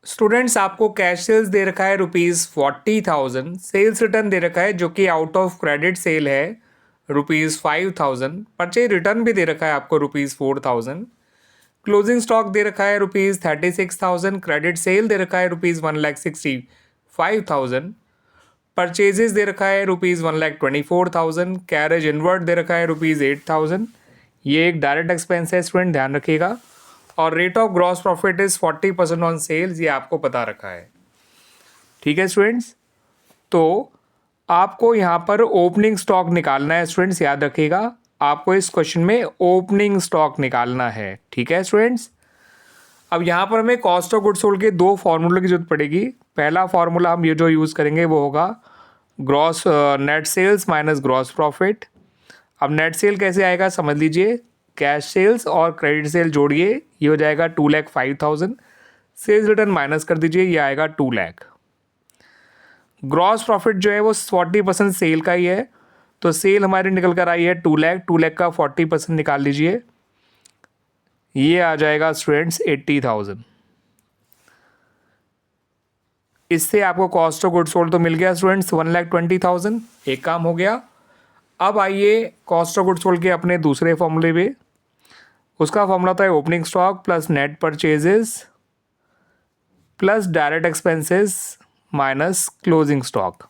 Students आपको cash sales दे रखा है ₹40,000, सेल्स रिटर्न दे रखा है जो कि आउट ऑफ क्रेडिट सेल है ₹5,000, परचेज रिटर्न भी दे रखा है आपको ₹4,000, क्लोजिंग स्टॉक दे रखा है ₹36,000, क्रेडिट सेल दे रखा है ₹1,65,000, परचेजेस दे रखा है ₹1,24,000, कैरेज इनवर्ट दे रखा है ₹8,000। ये एक डायरेक्ट एक्सपेंस है स्टूडेंट, ध्यान रखिएगा। और rate of gross profit is 40% on sales, ये आपको पता रखा है। ठीक है स्टूडेंट्स, तो आपको यहाँ पर ओपनिंग स्टॉक निकालना है स्टूडेंट्स, याद रखिएगा आपको इस क्वेश्चन में ओपनिंग स्टॉक निकालना है। ठीक है स्टूडेंट्स, अब यहाँ पर हमें कॉस्ट ऑफ गुड्स सोल्ड के दो फार्मूले की जरूरत पड़ेगी। पहला फार्मूला हम ये जो यूज़ करेंगे वो होगा gross net sales minus gross profit. अब नेट सेल कैसे आएगा समझ लीजिए, कैश सेल्स और क्रेडिट सेल जोड़िए, ये हो जाएगा 2,05,000, सेल्स रिटर्न माइनस कर दीजिए, ये आएगा 2 लाख। ग्रॉस प्रॉफिट जो है वो 40% सेल का ही है, तो सेल हमारी निकल कर आई है 2 लाख, 2 लाख का 40% निकाल लीजिए, ये आ जाएगा स्टूडेंट्स 80,000। इससे आपको कॉस्ट ऑफ गुड्स सोल्ड तो मिल गया स्टूडेंट्स 1,20,000, एक काम हो गया। अब आइए कॉस्ट ऑफ गुड्स सोल्ड के अपने दूसरे फॉर्मूले पे। उसका फॉर्मूला था opening stock plus net purchases plus direct expenses minus closing stock.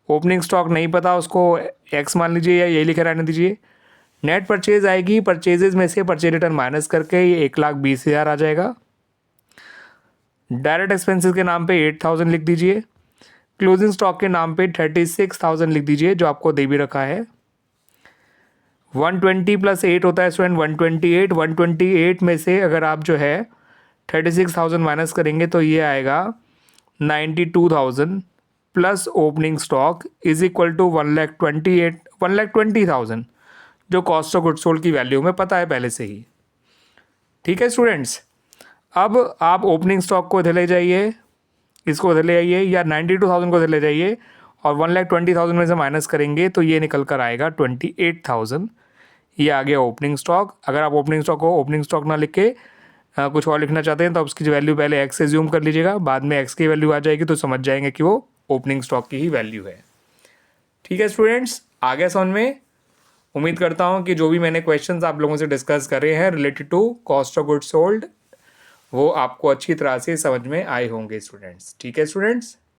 Opening stock नहीं पता, उसको एक्स मान लीजिए या यही लिखे रहने दीजिए। नेट परचेज आएगी, परचेजेस में से परचेज रिटर्न माइनस करके ये 1,20,000 आ जाएगा। डायरेक्ट एक्सपेंसेस के नाम पे 8,000 लिख दीजिए, क्लोजिंग स्टॉक के नाम पे 36,000 लिख दीजिए जो आपको दे भी रखा है। 120 प्लस 8 होता है स्टूडेंट 128, 128 में से अगर आप जो है 36,000 माइनस करेंगे तो ये आएगा 92,000 plus opening stock is equal to 1,20,000 जो कॉस्ट ऑफ गुड्स सोल्ड की वैल्यू में पता है पहले से ही। ठीक है स्टूडेंट्स, अब आप ओपनिंग स्टॉक को इधर ले जाइए, इसको इधर ले आइए, या 92,000 को इधर ले जाइए और 1,20,000 में से माइनस करेंगे तो ये निकल कर आएगा 28,000। ये आ गया ओपनिंग स्टॉक। अगर आप ओपनिंग स्टॉक को ओपनिंग स्टॉक ना लिख के कुछ और लिखना चाहते हैं तो उसकी वैल्यू पहले एक्स से ज़ूम कर लीजिएगा, बाद में एक्स की वैल्यू आ जाएगी तो समझ जाएंगे कि वो ओपनिंग स्टॉक की ही वैल्यू है। ठीक है स्टूडेंट्स, आगे समझ में। उम्मीद करता हूँ कि जो भी मैंने क्वेश्चंस आप लोगों से डिस्कस करे हैं related to cost of goods sold वो आपको अच्छी तरह से समझ में आए होंगे स्टूडेंट्स। ठीक है स्टूडेंट्स।